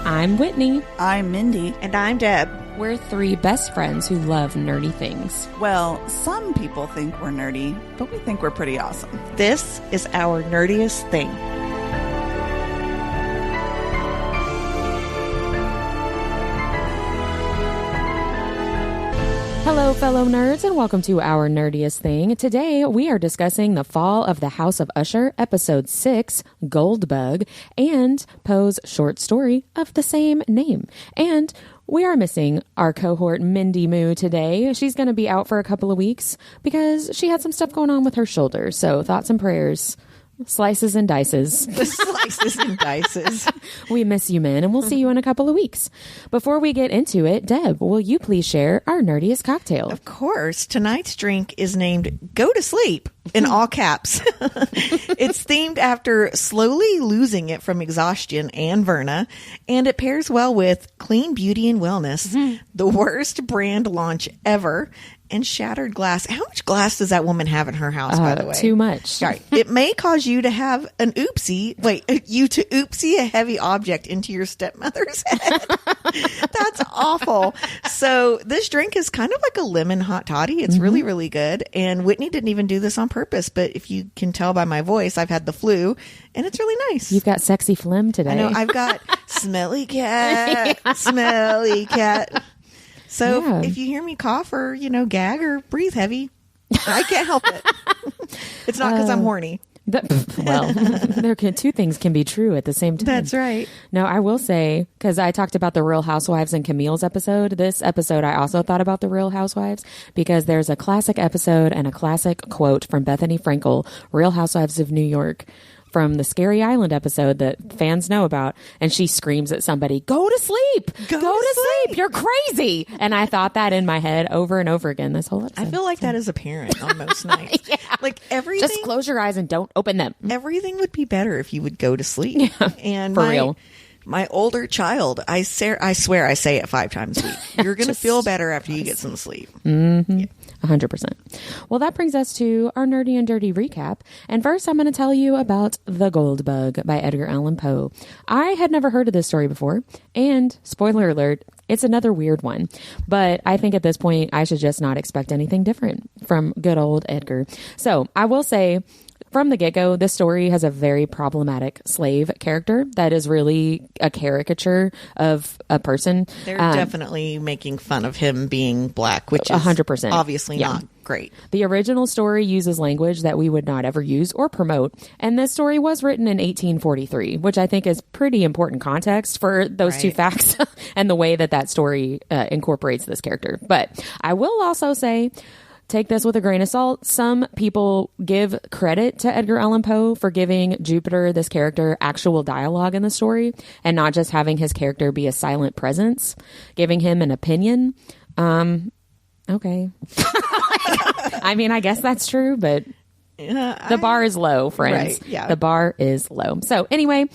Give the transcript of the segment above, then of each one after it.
I'm Whitney. I'm Mindy. And I'm Deb. We're three best friends who love nerdy things. Well, some people think we're nerdy, but we think we're pretty awesome. This is Our Nerdiest Thing. Hello, fellow nerds, and welcome to Our Nerdiest Thing. Today, we are discussing The Fall of the House of Usher, Episode 6, Goldbug, and Poe's short story of the same name. And we are missing our cohort Mindy Moo today. She's going to be out for a couple of weeks because she had some stuff going on with her shoulder. So thoughts and prayers. Slices and dices. Slices and dices. We miss you, men, and we'll see you in a couple of weeks. Before we get into it, Deb, will you please share our nerdiest cocktail? Of course. Tonight's drink is named Go to Sleep in all caps. It's themed after slowly losing it from exhaustion and Verna, and it pairs well with Clean Beauty and Wellness, the worst brand launch ever, and shattered glass. How much glass does that woman have in her house, by the way? Too much. Right. It may cause you to have you to oopsie a heavy object into your stepmother's head. That's awful. So this drink is kind of like a lemon hot toddy. It's really, really good. And Whitney didn't even do this on purpose, but if you can tell by my voice, I've had the flu and it's really nice. You've got sexy phlegm today. I know. I've got smelly cat, smelly cat. So if you hear me cough or, gag or breathe heavy, I can't help it. It's not because I'm horny. Two things can be true at the same time. That's right. No, I will say, because I talked about the Real Housewives and Camille's episode, this episode I also thought about the Real Housewives because there's a classic episode and a classic quote from Bethany Frankel, Real Housewives of New York, from the Scary Island episode that fans know about, and she screams at somebody, go to sleep! Go to sleep! You're crazy! And I thought that in my head over and over again this whole episode. I feel like that is apparent on most nights. Yeah. Like everything. Just close your eyes and don't open them. Everything would be better if you would go to sleep. Yeah, and for real. My older child, I swear I say it 5 times a week. You're going to feel better after you get some sleep. Mm-hmm. Yeah. 100%. Well, that brings us to our nerdy and dirty recap. And first, I'm going to tell you about The Goldbug by Edgar Allan Poe. I had never heard of this story before. And spoiler alert, it's another weird one. But I think at this point, I should just not expect anything different from good old Edgar. So I will say, from the get-go, this story has a very problematic slave character that is really a caricature of a person. They're definitely making fun of him being black, which is 100%. Obviously not great. The original story uses language that we would not ever use or promote, and this story was written in 1843, which I think is pretty important context for those two facts and the way that story incorporates this character. But I will also say, take this with a grain of salt. Some people give credit to Edgar Allan Poe for giving Jupiter, this character, actual dialogue in the story and not just having his character be a silent presence, giving him an opinion. Okay. I mean, I guess that's true, but the bar is low, friends. Right, yeah. The bar is low. So anyway,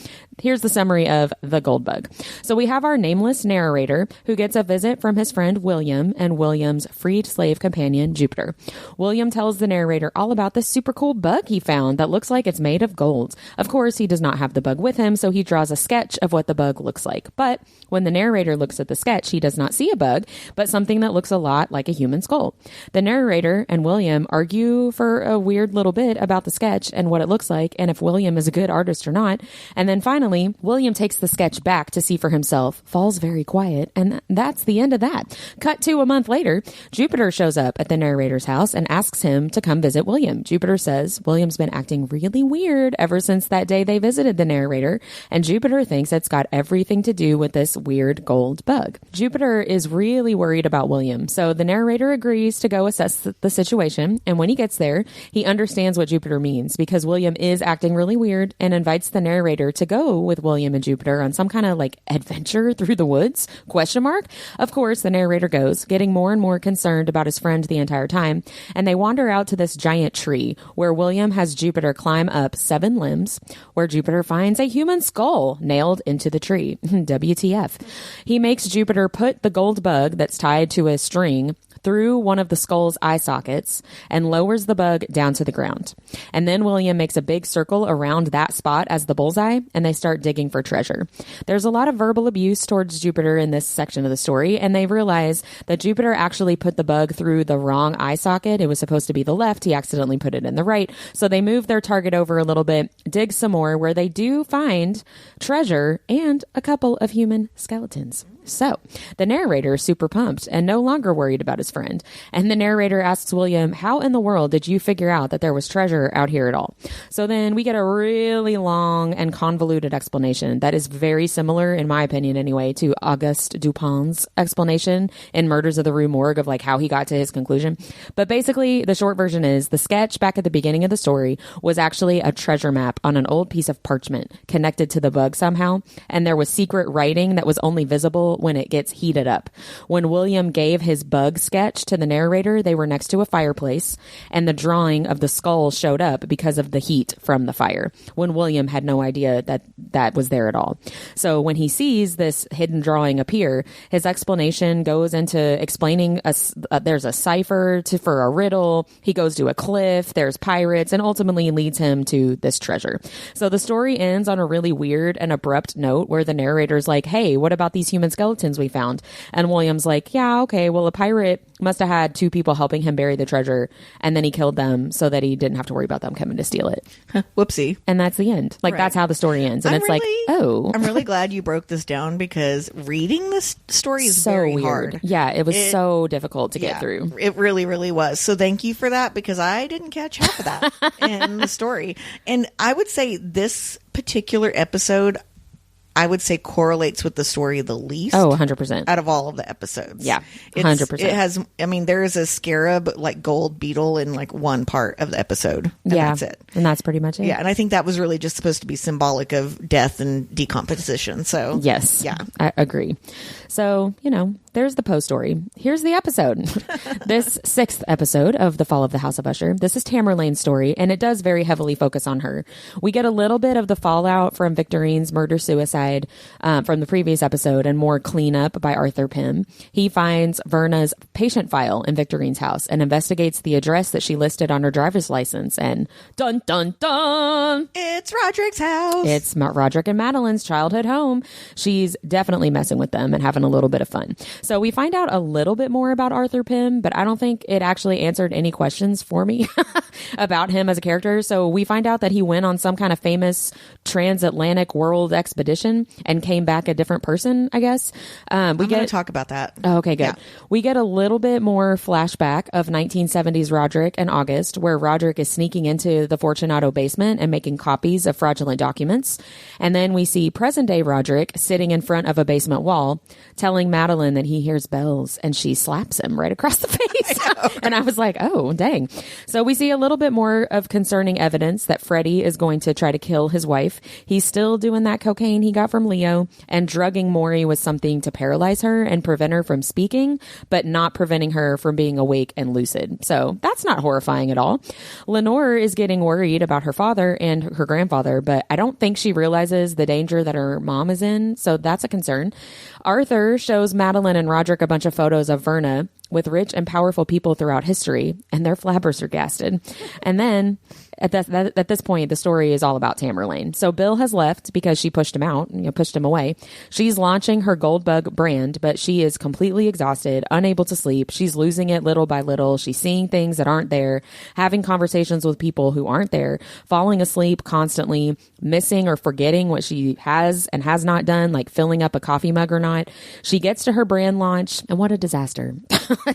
here's the summary of The Goldbug. So we have our nameless narrator who gets a visit from his friend William and William's freed slave companion, Jupiter. William tells the narrator all about this super cool bug he found that looks like it's made of gold. Of course, he does not have the bug with him, so he draws a sketch of what the bug looks like. But when the narrator looks at the sketch, he does not see a bug, but something that looks a lot like a human skull. The narrator and William argue for a weird little bit about the sketch and what it looks like, and if William is a good artist or not. And then finally, William takes the sketch back to see for himself, falls very quiet, and that's the end of that. Cut to a month later, Jupiter shows up at the narrator's house and asks him to come visit William. Jupiter says William's been acting really weird ever since that day they visited the narrator, and Jupiter thinks it's got everything to do with this weird gold bug. Jupiter is really worried about William, so the narrator agrees to go assess the situation, and when he gets there, he understands what Jupiter means because William is acting really weird and invites the narrator to go with William and Jupiter on some kind of adventure through the woods? ? Of course, the narrator goes, getting more and more concerned about his friend the entire time, and they wander out to this giant tree where William has Jupiter climb up 7 limbs, where Jupiter finds a human skull nailed into the tree. WTF. He makes Jupiter put the gold bug that's tied to a string through one of the skull's eye sockets and lowers the bug down to the ground. And then William makes a big circle around that spot as the bullseye, and they start start digging for treasure. There's a lot of verbal abuse towards Jupiter in this section of the story, and they realize that Jupiter actually put the bug through the wrong eye socket. It was supposed to be the left. He accidentally put it in the right. So they move their target over a little bit, dig some more, where they do find treasure and a couple of human skeletons. So the narrator is super pumped and no longer worried about his friend. And the narrator asks William, how in the world did you figure out that there was treasure out here at all? So then we get a really long and convoluted explanation that is very similar, in my opinion anyway, to Auguste Dupin's explanation in Murders of the Rue Morgue of like how he got to his conclusion. But basically the short version is the sketch back at the beginning of the story was actually a treasure map on an old piece of parchment connected to the bug somehow. And there was secret writing that was only visible when it gets heated up. When William gave his bug sketch to the narrator, they were next to a fireplace, and the drawing of the skull showed up because of the heat from the fire, when William had no idea that that was there at all. So when he sees this hidden drawing appear, his explanation goes into explaining there's a cipher for a riddle. He goes to a cliff, there's pirates, and ultimately leads him to this treasure. So the story ends on a really weird and abrupt note where the narrator's like, hey, what about these human skeletons we found? And William's like, yeah, okay, well, a pirate must have had two people helping him bury the treasure, and then he killed them so that he didn't have to worry about them coming to steal it. Whoopsie. And that's the end. Like, that's how the story ends. And I'm really glad you broke this down, because reading this story is so very weird. hard. Yeah, it was so difficult to get through. It really, really was. So thank you for that, because I didn't catch half of that in the story. And I would say this particular episode, I would say, correlates with the story the least. Oh, 100%. Out of all of the episodes. Yeah, 100%. It has, I mean, there is a scarab, like gold beetle in like one part of the episode. And that's it. And that's pretty much it. Yeah. And I think that was really just supposed to be symbolic of death and decomposition. So, yes. Yeah. I agree. So, there's the Poe story. Here's the episode. This 6th episode of The Fall of the House of Usher. This is Tamerlane's story, and it does very heavily focus on her. We get a little bit of the fallout from Victorine's murder-suicide from the previous episode, and more cleanup by Arthur Pym. He finds Verna's patient file in Victorine's house and investigates the address that she listed on her driver's license, and dun, dun, dun! It's Roderick's house. It's Roderick and Madeline's childhood home. She's definitely messing with them and having a little bit of fun. So we find out a little bit more about Arthur Pym, but I don't think it actually answered any questions for me about him as a character. So we find out that he went on some kind of famous transatlantic world expedition and came back a different person, I guess. I'm going to talk about that. Oh, okay, good. Yeah. We get a little bit more flashback of 1970s Roderick and August, where Roderick is sneaking into the Fortunato basement and making copies of fraudulent documents. And then we see present day Roderick sitting in front of a basement wall, telling Madeline that he hears bells, and she slaps him right across the face. And I was like, oh, dang. So we see a little bit more of concerning evidence that Freddie is going to try to kill his wife. He's still doing that cocaine he got from Leo and drugging Maury with something to paralyze her and prevent her from speaking, but not preventing her from being awake and lucid. So that's not horrifying at all. Lenore is getting worried about her father and her grandfather, but I don't think she realizes the danger that her mom is in. So that's a concern. Arthur shows Madeline and Roderick a bunch of photos of Verna with rich and powerful people throughout history, and they're flabbergasted. And then at this point, the story is all about Tamerlane. So Bill has left because she pushed him out, pushed him away. She's launching her Goldbug brand, but she is completely exhausted, unable to sleep. She's losing it little by little. She's seeing things that aren't there, having conversations with people who aren't there, falling asleep constantly, missing or forgetting what she has and has not done, like filling up a coffee mug or not. She gets to her brand launch, and what a disaster.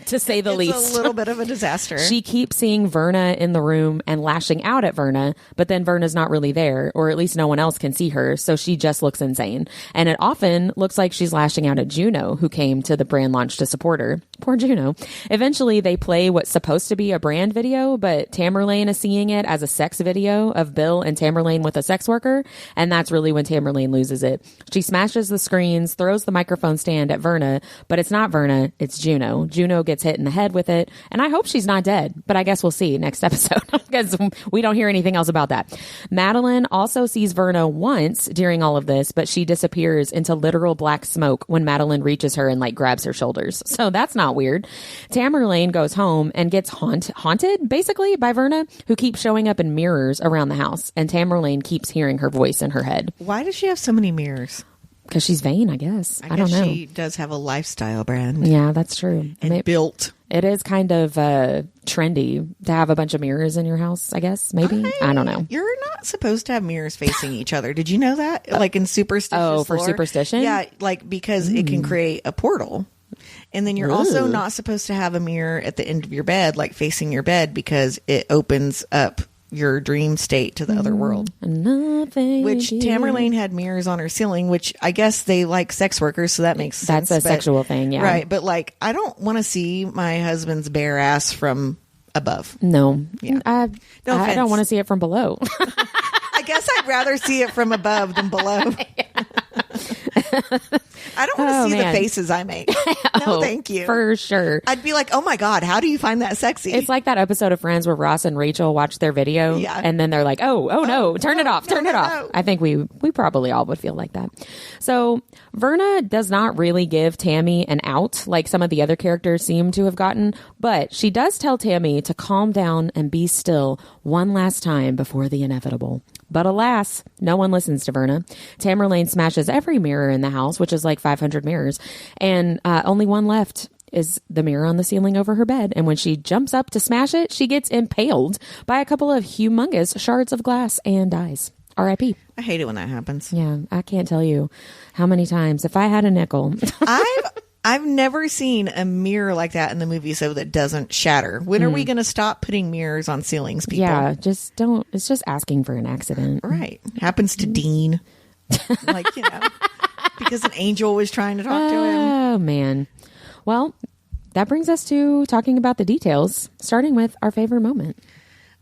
To say the least. It's a little bit of a disaster. She keeps seeing Verna in the room and lashing out at Verna, but then Verna's not really there, or at least no one else can see her, so she just looks insane. And it often looks like she's lashing out at Juno, who came to the brand launch to support her. Poor Juno. Eventually, they play what's supposed to be a brand video, but Tamerlane is seeing it as a sex video of Bill and Tamerlane with a sex worker, and that's really when Tamerlane loses it. She smashes the screens, throws the microphone stand at Verna, but it's not Verna, it's Juno. Juno gets hit in the head with it, and I hope she's not dead, but I guess we'll see next episode because we don't hear anything else about that. Madeline also sees Verna once during all of this, but she disappears into literal black smoke when Madeline reaches her and grabs her shoulders. So that's not not weird. Tamerlane goes home and gets haunted, basically, by Verna, who keeps showing up in mirrors around the house. And Tamerlane keeps hearing her voice in her head. Why does she have so many mirrors? Because she's vain, I guess. I don't know. She does have a lifestyle brand. Yeah, that's true. And built. It is kind of trendy to have a bunch of mirrors in your house, I guess. Maybe. I don't know. You're not supposed to have mirrors facing each other. Did you know that? Like in superstition. Oh, for superstition? Yeah, like because it can create a portal. And then you're also not supposed to have a mirror at the end of your bed, like facing your bed, because it opens up your dream state to the other world. Which Tamerlane had mirrors on her ceiling, which I guess they like sex workers, so that makes sense. That's a sexual thing, yeah. Right, but like I don't want to see my husband's bare ass from above. No. Yeah. I don't want to see it from below. I guess I'd rather see it from above than below. I don't want to see the faces I make. No, thank you. For sure. I'd be like, oh my God, how do you find that sexy? It's like that episode of Friends where Ross and Rachel watch their video and then they're like, oh no, turn it off. No. I think we probably all would feel like that. So Verna does not really give Tammy an out like some of the other characters seem to have gotten, but she does tell Tammy to calm down and be still one last time before the inevitable. But alas, no one listens to Verna. Tamerlane smashes every mirror in the house, which is like 500 mirrors, and only one left is the mirror on the ceiling over her bed. And when she jumps up to smash it, she gets impaled by a couple of humongous shards of glass and dies. R.I.P. I hate it when that happens. Yeah, I can't tell you how many times. If I had a nickel. I've never seen a mirror like that in the movie so that doesn't shatter. When are we going to stop putting mirrors on ceilings, people? Yeah, just don't. It's just asking for an accident. Right. Happens to Dean. Like, because an angel was trying to talk to him. Oh, man. Well, that brings us to talking about the details, starting with our favorite moment.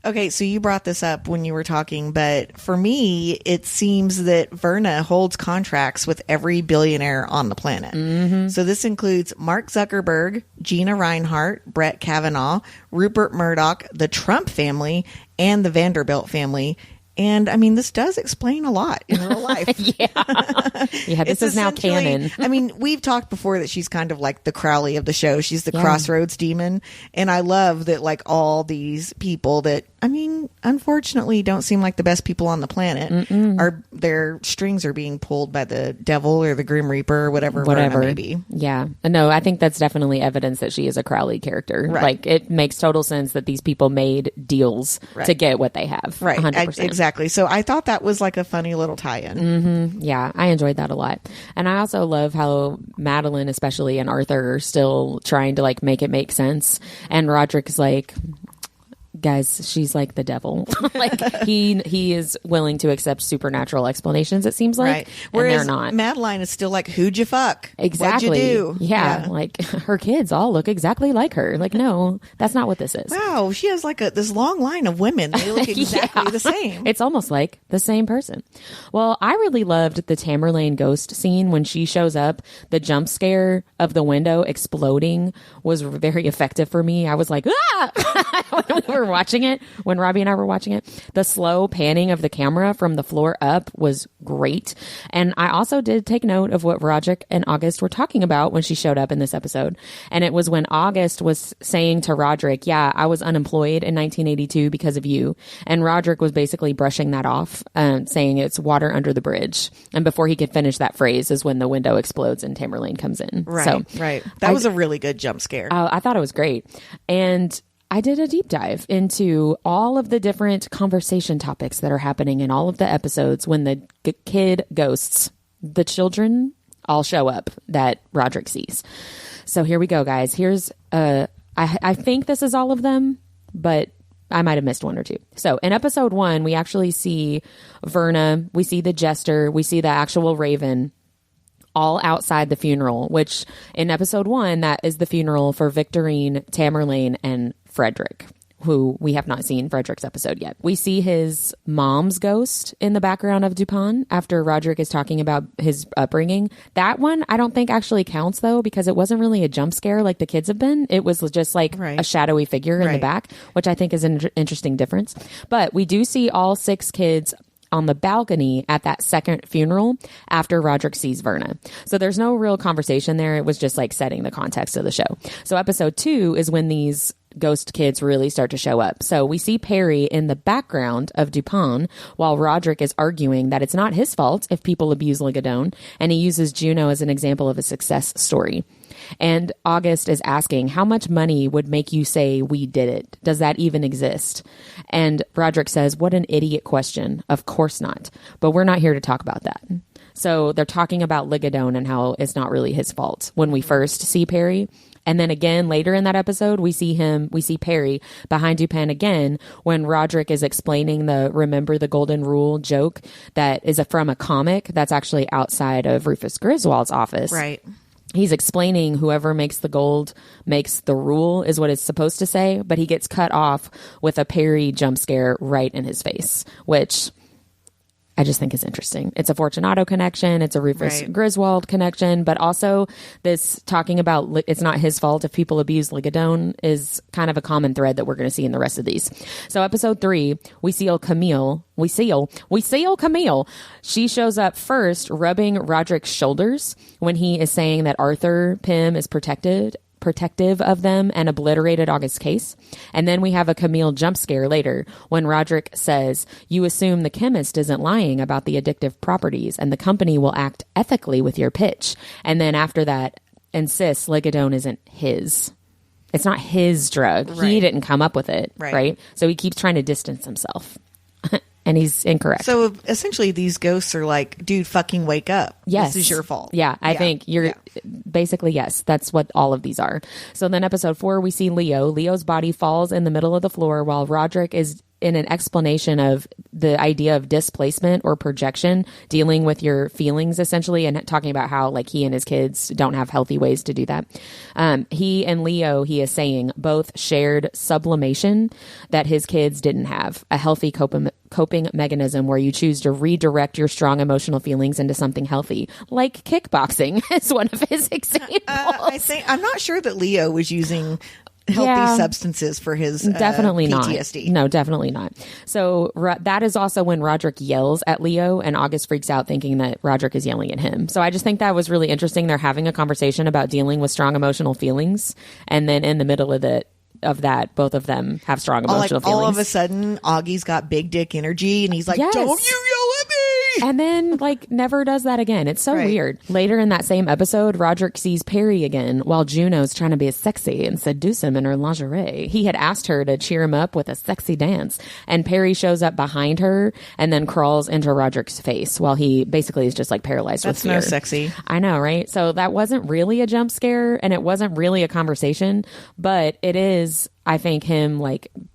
Okay, so you brought this up when you were talking, but for me, it seems that Verna holds contracts with every billionaire on the planet. Mm-hmm. So this includes Mark Zuckerberg, Gina Reinhart, Brett Kavanaugh, Rupert Murdoch, the Trump family, and the Vanderbilt family. And I mean, this does explain a lot in real life. Yeah, this is now canon. I mean, we've talked before that she's kind of like the Crowley of the show. She's the crossroads demon. And I love that like all these people that, I mean, unfortunately don't seem like the best people on the planet are their strings are being pulled by the devil or the Grim Reaper or whatever it may be. Yeah. No, I think that's definitely evidence that she is a Crowley character. Right. Like it makes total sense that these people made deals to get what they have. Right. 100%. Exactly. So I thought that was like a funny little tie-in. Mm-hmm. Yeah, I enjoyed that a lot. And I also love how Madeline, especially, and Arthur are still trying to like make it make sense. And Roderick is like, guys, she's like the devil. Like he is willing to accept supernatural explanations, it seems like. Right. Whereas and they're not. Madeline is still like, who'd you fuck? Exactly. What'd you do? Yeah. Like her kids all look exactly like her. Like, no, that's not what this is. Wow. She has like this long line of women. They look exactly the same. It's almost like the same person. Well, I really loved the Tamerlane ghost scene when she shows up. The jump scare of the window exploding was very effective for me. I was like, ah! When we were watching it, when Robbie and I were watching it, the slow panning of the camera from the floor up was great. And I also did take note of what Roderick and August were talking about when she showed up in this episode. And it was when August was saying to Roderick, yeah, I was unemployed in 1982 because of you. And Roderick was basically brushing that off, saying it's water under the bridge. And before he could finish that phrase is when the window explodes and Tamerlane comes in. Right, right. That was a really good jump scare. I thought it was great. And I did a deep dive into all of the different conversation topics that are happening in all of the episodes when the kid ghosts, the children, all show up that Roderick sees. So here we go, guys. Here's, I think this is all of them, but I might have missed one or two. So in episode 1, we actually see Verna, we see the jester, we see the actual raven, all outside the funeral, which in episode 1, that is the funeral for Victorine, Tamerlane, and Frederick, who we have not seen Frederick's episode yet. We see his mom's ghost in the background of Dupin after Roderick is talking about his upbringing. That one I don't think actually counts though, because it wasn't really a jump scare like the kids have been. It was just like a shadowy figure in the back, which I think is an interesting difference. But we do see all 6 kids on the balcony at that second funeral after Roderick sees Verna. So there's no real conversation there. It was just like setting the context of the show. So episode 2 is when these ghost kids really start to show up. So we see Perry in the background of Dupin while Roderick is arguing that it's not his fault if people abuse Ligadone, and he uses Juno as an example of a success story. And August is asking, how much money would make you say we did it? Does that even exist? And Roderick says, what an idiot question. Of course not. But we're not here to talk about that. So they're talking about Ligadone and how it's not really his fault when we first see Perry. And then again, later in that episode, we see Perry behind Dupin again when Roderick is explaining the remember the golden rule joke that is from a comic that's actually outside of Rufus Griswold's office. Right. He's explaining whoever makes the gold makes the rule is what it's supposed to say, but he gets cut off with a Perry jump scare right in his face, which I just think is interesting. It's a Fortunato connection. It's a Rufus Griswold connection, but also this talking about it's not his fault if people abuse Ligadone is kind of a common thread that we're going to see in the rest of these. So episode 3, we see Camille. She shows up first rubbing Roderick's shoulders when he is saying that Arthur Pym is protective of them and obliterated August's case. And then we have a Camille jump scare later when Roderick says, you assume the chemist isn't lying about the addictive properties and the company will act ethically with your pitch. And then after that insists Ligadone isn't his. It's not his drug. Right. He didn't come up with it. Right. So he keeps trying to distance himself. And he's incorrect. So essentially these ghosts are like, dude, fucking wake up. Yes. This is your fault. Yeah, I think you're basically, yes, that's what all of these are. So then episode 4, we see Leo. Leo's body falls in the middle of the floor while Roderick is in an explanation of the idea of displacement or projection, dealing with your feelings essentially, and talking about how like he and his kids don't have healthy ways to do that. He and Leo, he is saying, both shared sublimation that his kids didn't have, a healthy coping mechanism where you choose to redirect your strong emotional feelings into something healthy, like kickboxing is one of his examples. I'm not sure that Leo was using healthy substances for his definitely PTSD. No, definitely not. So that is also when Roderick yells at Leo and August freaks out thinking that Roderick is yelling at him. So I just think that was really interesting. They're having a conversation about dealing with strong emotional feelings, and then in the middle of that, both of them have strong emotional feelings. All of a sudden, Augie's got big dick energy, and he's like, yes. Don't you yell at me! And then, never does that again. It's so weird. Later in that same episode, Roderick sees Perry again while Juno's trying to be sexy and seduce him in her lingerie. He had asked her to cheer him up with a sexy dance, and Perry shows up behind her and then crawls into Roderick's face while he basically is just paralyzed with fear. That's no sexy. I know, right? So that wasn't really a jump scare, and it wasn't really a conversation, but it is, I think, him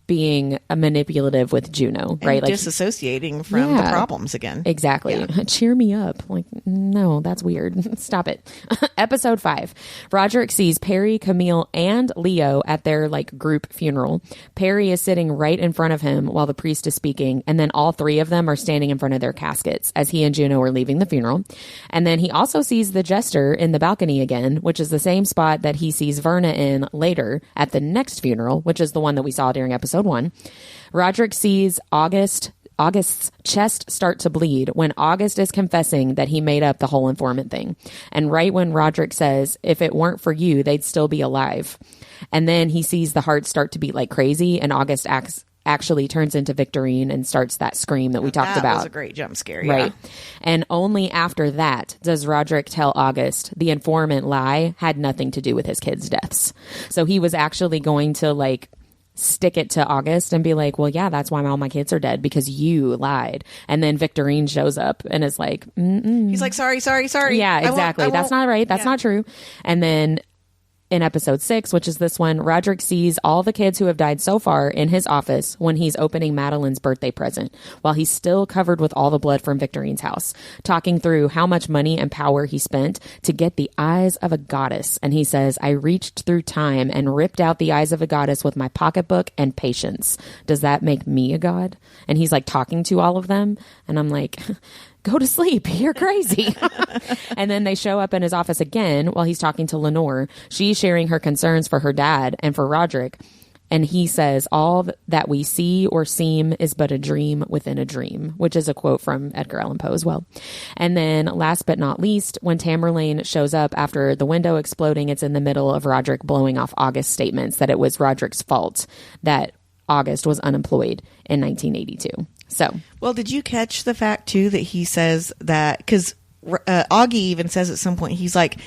being manipulative with Juno, right? And disassociating from the problems again. Exactly. Yeah. Cheer me up. No, that's weird. Stop it. Episode 5. Roderick sees Perry, Camille, and Leo at their group funeral. Perry is sitting right in front of him while the priest is speaking, and then all 3 of them are standing in front of their caskets as he and Juno are leaving the funeral. And then he also sees the jester in the balcony again, which is the same spot that he sees Verna in later at the next funeral, which is the one that we saw during episode 1. Roderick sees August's chest start to bleed when August is confessing that he made up the whole informant thing. And right when Roderick says, if it weren't for you, they'd still be alive. And then he sees the heart start to beat like crazy, and August actually turns into Victorine and starts that scream that we talked about. That was a great jump scare, right? And only after that does Roderick tell August the informant lie had nothing to do with his kids' deaths. So he was actually going to stick it to August and be like, well, yeah, that's why all my kids are dead, because you lied. And then Victorine shows up and is like, he's like, sorry. Yeah, exactly. That's not right. That's not true. And then in episode 6, which is this one, Roderick sees all the kids who have died so far in his office when he's opening Madeline's birthday present, while he's still covered with all the blood from Victorine's house, talking through how much money and power he spent to get the eyes of a goddess. And he says, I reached through time and ripped out the eyes of a goddess with my pocketbook and patience. Does that make me a god? And he's talking to all of them. And I'm like, go to sleep. You're crazy. And then they show up in his office again while he's talking to Lenore. She's sharing her concerns for her dad and for Roderick. And he says, all that we see or seem is but a dream within a dream, which is a quote from Edgar Allan Poe as well. And then last but not least, when Tamerlane shows up after the window exploding, it's in the middle of Roderick blowing off August's statements that it was Roderick's fault that August was unemployed in 1982. So, well, did you catch the fact too that he says that, because Augie even says at some point, he's like,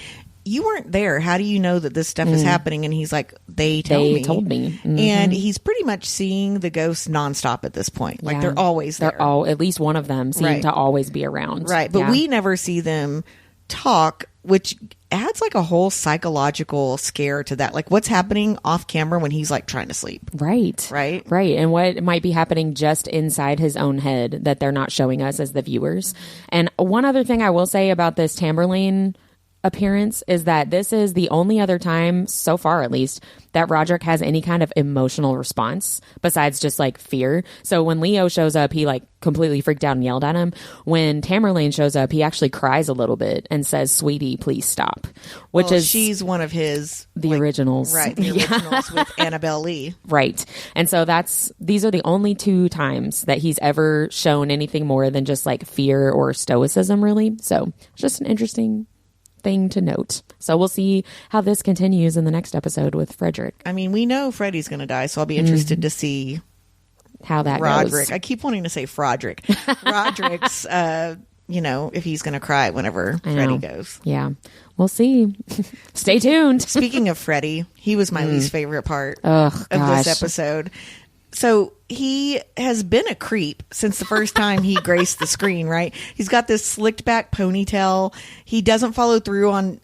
you weren't there. How do you know that this stuff is happening? And he's like, they told me. Mm-hmm. And he's pretty much seeing the ghosts nonstop at this point. Like they're always there. They're at least one of them seem to always be around. Right. But we never see them talk, which adds like a whole psychological scare to that. Like what's happening off camera when he's like trying to sleep. Right. And what might be happening just inside his own head that they're not showing us as the viewers. And one other thing I will say about this Tamerlane appearance is that this is the only other time, so far at least, that Roderick has any kind of emotional response besides just like fear. So when Leo shows up, he like completely freaked out and yelled at him. When Tamerlane shows up, he actually cries a little bit and says, "Sweetie, please stop," which is she's one of his originals, right? The originals with Annabelle Lee, right? And so these are the only two times that he's ever shown anything more than just like fear or stoicism, really. So it's just an interesting thing to note. So we'll see how this continues in the next episode with Frederick. I mean, we know Freddy's going to die, so I'll be interested to see how that Roderick goes. I keep wanting to say Frederick. Roderick's, if he's going to cry whenever Freddy goes. Yeah, we'll see. Stay tuned. Speaking of Freddy, he was my least favorite part of this episode. So he has been a creep since the first time he graced the screen, right? He's got this slicked back ponytail. He doesn't follow through on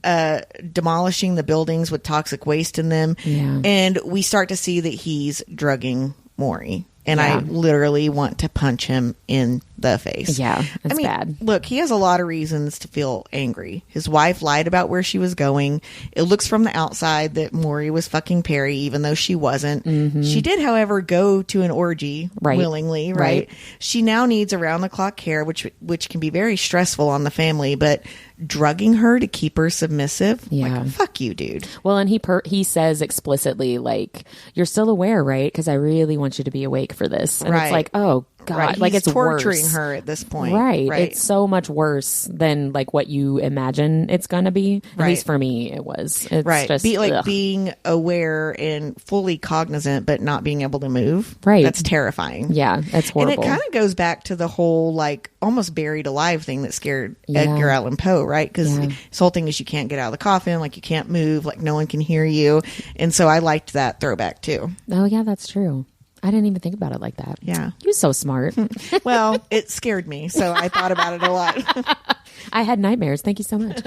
demolishing the buildings with toxic waste in them. Yeah. And we start to see that he's drugging Maury. And I literally want to punch him in the face. Yeah, it's bad. Look, he has a lot of reasons to feel angry. His wife lied about where she was going. It looks from the outside that Maury was fucking Perry, even though she wasn't. Mm-hmm. She did, however, go to an orgy willingly, right? She now needs around-the-clock care, which can be very stressful on the family, but drugging her to keep her submissive? Like, fuck you, dude. Well, and he says explicitly, like, you're still aware, right? Because I really want you to be awake for this. And it's like, oh, God. Right. Like, it's torturing worse. her at this point. Right. It's so much worse than, like, what you imagine it's going to be. At least for me, it was. It's just, being aware and fully cognizant, but not being able to move. Right. That's terrifying. Yeah, that's horrible. And it kind of goes back to the whole, like, almost buried alive thing that scared Edgar Allan Poe, right? Because his whole thing is you can't get out of the coffin, like, you can't move, like, no one can hear you. And so I liked that throwback, too. Oh, yeah, that's true. I didn't even think about it like that. Yeah. You're so smart. Well, it scared me, so I thought about it a lot. I had nightmares. Thank you so much.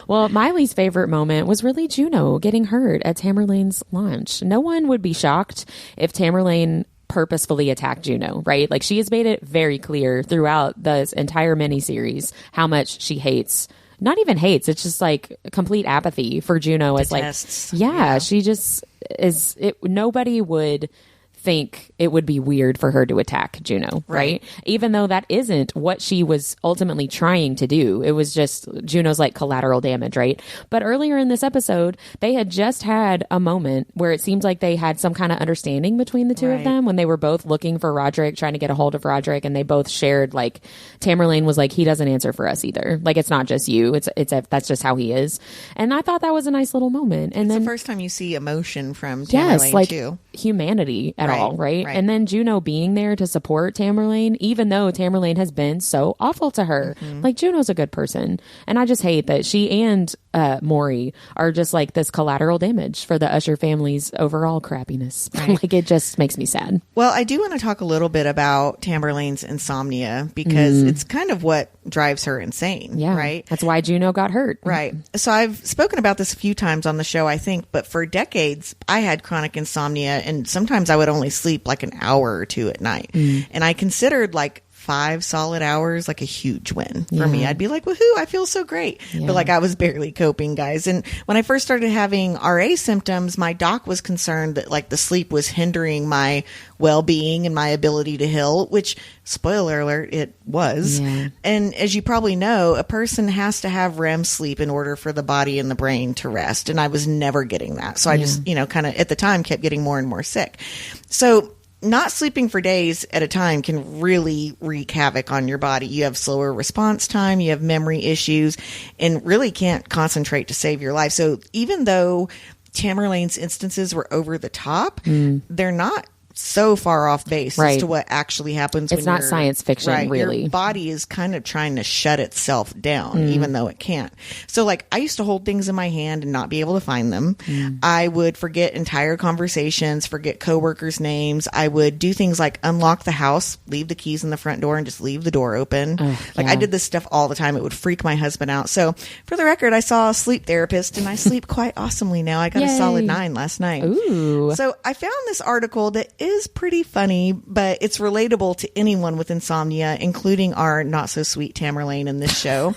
Well, Miley's favorite moment was really Juno getting hurt at Tamerlane's launch. No one would be shocked if Tamerlane purposefully attacked Juno, right? Like, she has made it very clear throughout this entire miniseries how much she hates. Not even hates, it's just like complete apathy for Juno. Detests. As like, she just is. Nobody would think it would be weird for her to attack Juno, right? Even though that isn't what she was ultimately trying to do. It was just Juno's like collateral damage, right? But earlier in this episode, they had just had a moment where it seemed like they had some kind of understanding between the two of them when they were both looking for Roderick, trying to get a hold of Roderick, and they both shared, like, Tamerlane was like, he doesn't answer for us either. Like, it's not just you. That's just how he is. And I thought that was a nice little moment. And it's then the first time you see emotion from Tamerlane, like too. Humanity at all, right? And then Juno being there to support Tamerlane, even though Tamerlane has been so awful to her. Like, Juno's a good person. And I just hate that she and Maury are just like this collateral damage for the Usher family's overall crappiness. Like, it just makes me sad. Well, I do want to talk a little bit about Tamerlane's insomnia because it's kind of what drives her insane, right? That's why Juno got hurt. Right. So I've spoken about this a few times on the show, I think, but for decades, I had chronic insomnia, and sometimes I would only sleep like an hour or two at night. And I considered, like, 5 solid hours like a huge win for me. I'd be like, woohoo, I feel so great. But like I was barely coping, guys. And when I first started having RA symptoms, my doc was concerned that like the sleep was hindering my well-being and my ability to heal, which, spoiler alert, it was. And as you probably know, a person has to have REM sleep in order for the body and the brain to rest. And I was never getting that. So I just, kind of at the time kept getting more and more sick. So not sleeping for days at a time can really wreak havoc on your body. You have slower response time, you have memory issues, and really can't concentrate to save your life. So even though Tamerlane's instances were over the top, they're not so far off base as to what actually happens. It's not science fiction, really. Your body is kind of trying to shut itself down, even though it can't. So, like, I used to hold things in my hand and not be able to find them. I would forget entire conversations, forget coworkers' names. I would do things like unlock the house, leave the keys in the front door, and just leave the door open. I did this stuff all the time. It would freak my husband out. So, for the record, I saw a sleep therapist, and I sleep quite awesomely now. I got a solid 9 last night. Ooh. So, I found this article that is pretty funny, but it's relatable to anyone with insomnia, including our not so sweet Tamerlane in this show.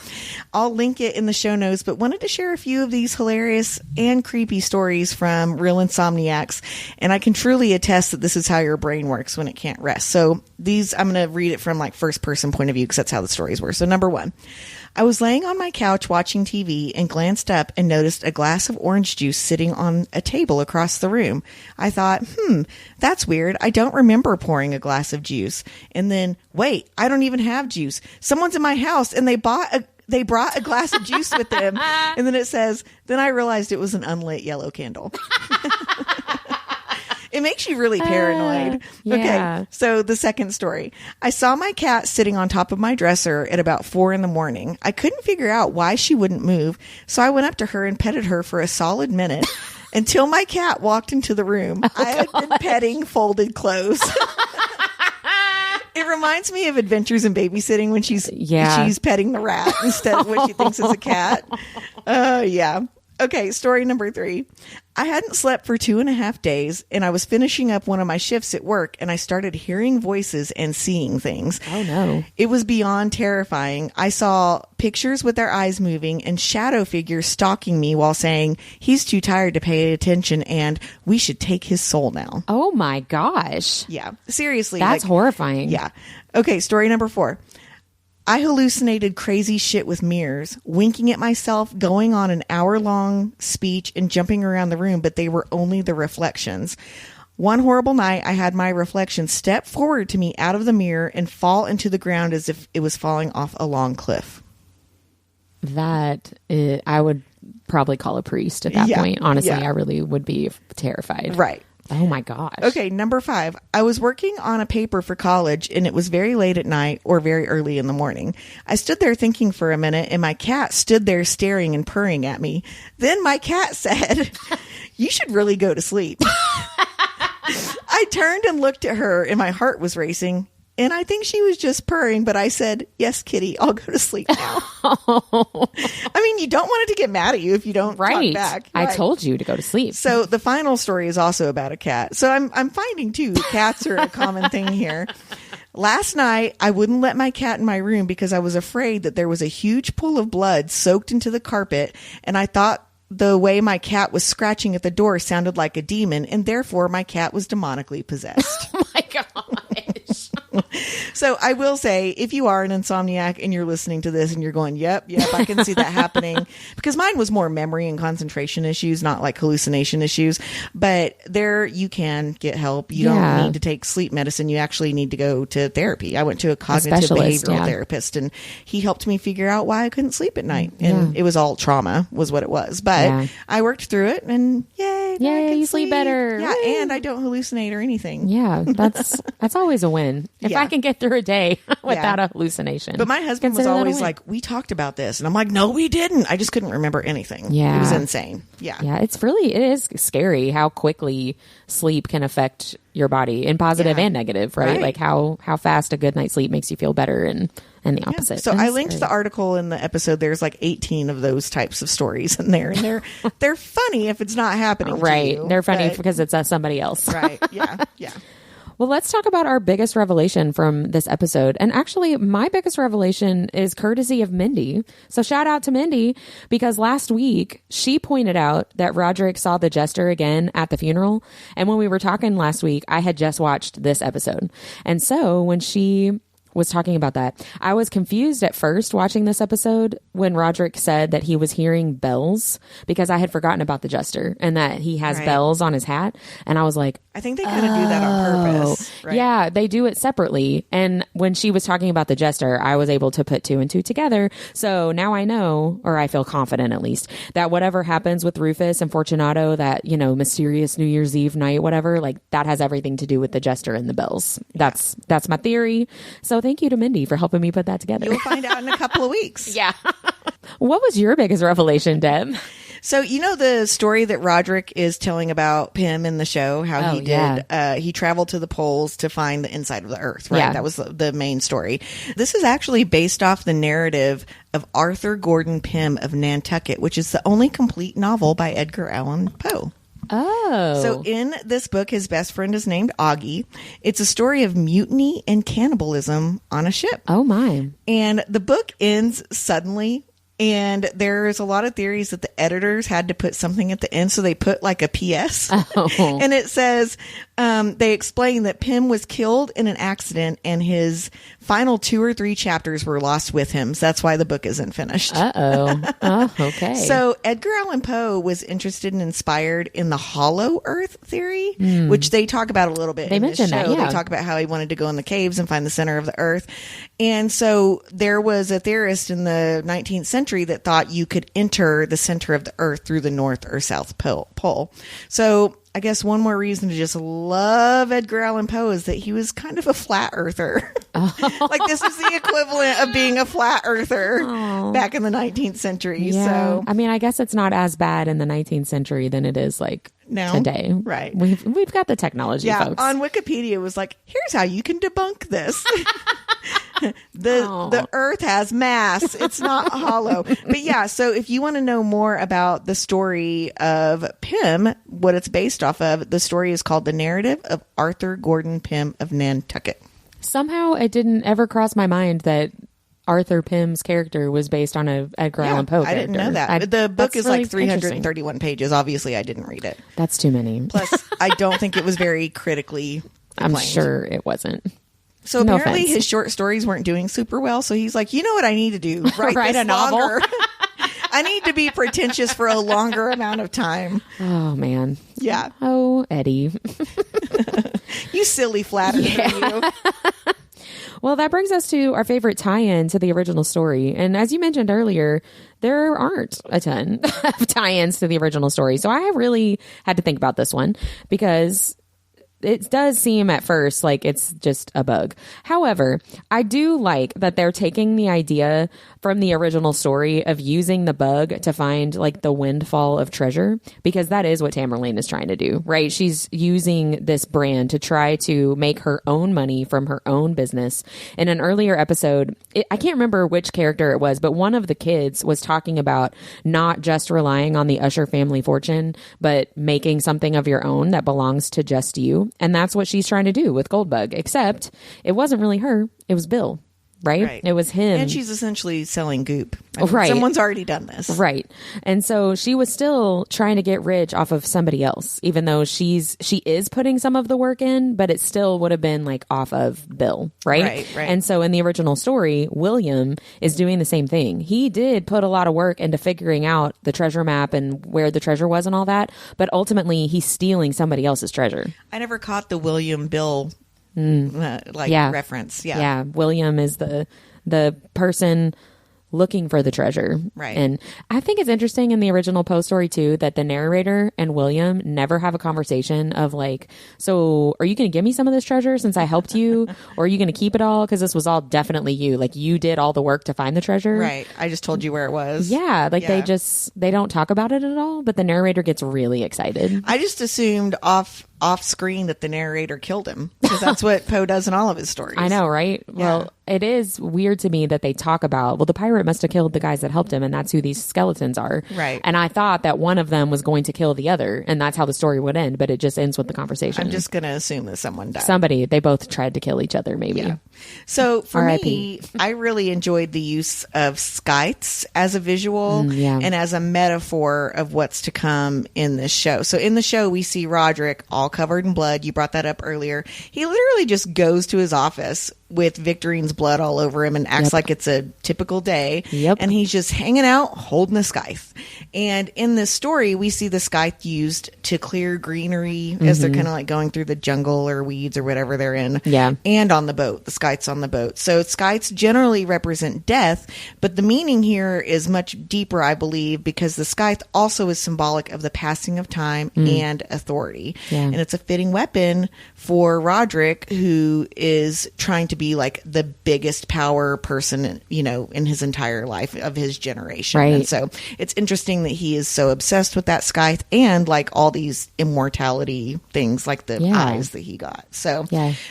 I'll link it in the show notes, but wanted to share a few of these hilarious and creepy stories from real insomniacs. And I can truly attest that this is how your brain works when it can't rest. So these, I'm going to read it from like first person point of view because that's how the stories were. So number 1. I was laying on my couch watching TV and glanced up and noticed a glass of orange juice sitting on a table across the room. I thought, that's weird. I don't remember pouring a glass of juice. And then, wait, I don't even have juice. Someone's in my house and they brought a glass of juice with them. And then it says, then I realized it was an unlit yellow candle. It makes you really paranoid. Okay, so the second story. I saw my cat sitting on top of my dresser at about 4 a.m. I couldn't figure out why she wouldn't move, so I went up to her and petted her for a solid minute until my cat walked into the room. I had been petting folded clothes. It reminds me of Adventures in Babysitting when she's petting the rat instead of what she thinks is a cat. Okay, story number 3. I hadn't slept for 2.5 days, and I was finishing up one of my shifts at work, and I started hearing voices and seeing things. Oh, no. It was beyond terrifying. I saw pictures with their eyes moving and shadow figures stalking me while saying, he's too tired to pay attention, and we should take his soul now. Oh, my gosh. Yeah, seriously. That's horrifying. Yeah. Okay, story number 4. I hallucinated crazy shit with mirrors, winking at myself, going on an hour-long speech, and jumping around the room, but they were only the reflections. One horrible night, I had my reflection step forward to me out of the mirror and fall into the ground as if it was falling off a long cliff. I would probably call a priest at that point. Honestly, I really would be terrified. Right. Oh my gosh. Okay, number 5. I was working on a paper for college and it was very late at night or very early in the morning. I stood there thinking for a minute and my cat stood there staring and purring at me. Then my cat said, you should really go to sleep. I turned and looked at her and my heart was racing. And I think she was just purring, but I said, yes, kitty, I'll go to sleep now. I mean, you don't want it to get mad at you if you don't talk back. Right. I told you to go to sleep. So the final story is also about a cat. So I'm finding, too, cats are a common thing here. Last night, I wouldn't let my cat in my room because I was afraid that there was a huge pool of blood soaked into the carpet, and I thought the way my cat was scratching at the door sounded like a demon, and therefore my cat was demonically possessed. Oh, my gosh. So I will say, if you are an insomniac and you're listening to this and you're going, yep, I can see that happening. Because mine was more memory and concentration issues, not like hallucination issues. But there you can get help. You don't need to take sleep medicine. You actually need to go to therapy. I went to a cognitive behavioral therapist and he helped me figure out why I couldn't sleep at night. And it was all trauma was what it was. But I worked through it and yay, you sleep better. Yeah, and I don't hallucinate or anything. Yeah, that's always a win. If I can get through a day without a hallucination. But my husband was always like, we talked about this. And I'm like, no, we didn't. I just couldn't remember anything. Yeah. It was insane. Yeah. Yeah. It is scary how quickly sleep can affect your body in positive and negative, right? Like how fast a good night's sleep makes you feel better and the opposite. So I linked the article in the episode. There's like 18 of those types of stories in there. And they're funny if it's not happening. Right. To you, they're funny because it's somebody else. Right. Yeah. Yeah. Well, let's talk about our biggest revelation from this episode. And actually, my biggest revelation is courtesy of Mindy. So shout out to Mindy, because last week she pointed out that Roderick saw the jester again at the funeral. And when we were talking last week, I had just watched this episode. And so when she was talking about that, I was confused at first watching this episode when Roderick said that he was hearing bells, because I had forgotten about the jester and that he has bells on his hat. And I was like, I think they kind of do that on purpose. Right? Yeah, they do it separately. And when she was talking about the jester, I was able to put two and two together. So now I know, or I feel confident at least, that whatever happens with Rufus and Fortunato, that, you know, mysterious New Year's Eve night, whatever, like that has everything to do with the jester and the bells. That's my theory. So thank you to Mindy for helping me put that together. You'll find out in a couple of weeks. Yeah. What was your biggest revelation, Deb? So, you know, the story that Roderick is telling about Pym in the show, how he did, he traveled to the poles to find the inside of the earth, right? Yeah. That was the main story. This is actually based off the narrative of Arthur Gordon Pym of Nantucket, which is the only complete novel by Edgar Allan Poe. Oh. So in this book, his best friend is named Augie. It's a story of mutiny and cannibalism on a ship. Oh, my. And the book ends suddenly. And there's a lot of theories that the editors had to put something at the end. So they put like a PS. Oh. And it says, they explain that Pym was killed in an accident and his final 2 or 3 chapters were lost with him. So that's why the book isn't finished. Oh, okay. So Edgar Allan Poe was interested and inspired in the hollow earth theory, which they talk about a little bit in this show. That, yeah. They talk about how he wanted to go in the caves and find the center of the earth. And so there was a theorist in the 19th century that thought you could enter the center of the earth through the north or south pole. So I guess one more reason to just love Edgar Allan Poe is that he was kind of a flat earther. Like this is the equivalent of being a flat earther back in the 19th century. Yeah. So I mean, I guess it's not as bad in the 19th century than it is like now today. Right. We've got the technology, folks. On Wikipedia it was like, here's how you can debunk this. The earth has mass. It's not hollow. But yeah, so if you want to know more about the story of Pym, what it's based off of, the story is called The Narrative of Arthur Gordon Pym of Nantucket. Somehow it didn't ever cross my mind that Arthur Pym's character was based on a Edgar Allan Poe character. I didn't know that. The book is really like 331 pages. Obviously, I didn't read it. That's too many. Plus, I don't think it was very critically acclaimed. I'm sure it wasn't. So apparently his short stories weren't doing super well. So he's like, you know what I need to do? Write a novel. I need to be pretentious for a longer amount of time. Oh, man. Yeah. Oh, Eddie. You silly flatterer. Yeah. You. Well, that brings us to our favorite tie-in to the original story. And as you mentioned earlier, there aren't a ton of tie-ins to the original story. So I really had to think about this one because it does seem at first like it's just a bug. However, I do like that they're taking the idea from the original story of using the bug to find like the windfall of treasure, because that is what Tamerlane is trying to do, right? She's using this brand to try to make her own money from her own business. In an earlier episode, I can't remember which character it was, but one of the kids was talking about not just relying on the Usher family fortune, but making something of your own that belongs to just you. And that's what she's trying to do with Goldbug, except it wasn't really her. It was Bill, right? It was him. And she's essentially selling goop. Right. Someone's already done this. Right. And so she was still trying to get rich off of somebody else, even though she is putting some of the work in, but it still would have been like off of Bill, right? Right. And so in the original story, William is doing the same thing. He did put a lot of work into figuring out the treasure map and where the treasure was and all that, but ultimately he's stealing somebody else's treasure. I never caught the William Bill reference. Yeah. William is the person looking for the treasure. Right. And I think it's interesting in the original Poe story too, that the narrator and William never have a conversation of like, so are you going to give me some of this treasure since I helped you? Or are you going to keep it all? Because this was all definitely you. Like you did all the work to find the treasure. Right. I just told you where it was. Yeah. They don't talk about it at all, but the narrator gets really excited. I just assumed off screen that the narrator killed him. because that's what Poe does in all of his stories. I know, right? Yeah. Well, it is weird to me that they talk about, well, the pirate must have killed the guys that helped him, and that's who these skeletons are. Right. And I thought that one of them was going to kill the other, and that's how the story would end, but it just ends with the conversation. I'm just going to assume that someone died. They both tried to kill each other, maybe. Yeah. So for R.I.P. me, I really enjoyed the use of scythes as a visual and as a metaphor of what's to come in this show. So in the show, we see Roderick all covered in blood. You brought that up earlier. He literally just goes to his office with Victorine's blood all over him and acts like it's a typical day. Yep. And he's just hanging out holding a scythe. And in this story, we see the scythe used to clear greenery as they're kind of like going through the jungle or weeds or whatever they're in. Yeah. And on the boat, the scythes on the boat. So scythes generally represent death, but the meaning here is much deeper, I believe, because the scythe also is symbolic of the passing of time and authority. Yeah. And it's a fitting weapon for Roderick, who is trying to be like the biggest power person, you know, in his entire life of his generation. Right. And so it's interesting that he is so obsessed with that scythe and like all these immortality things like the eyes that he got. So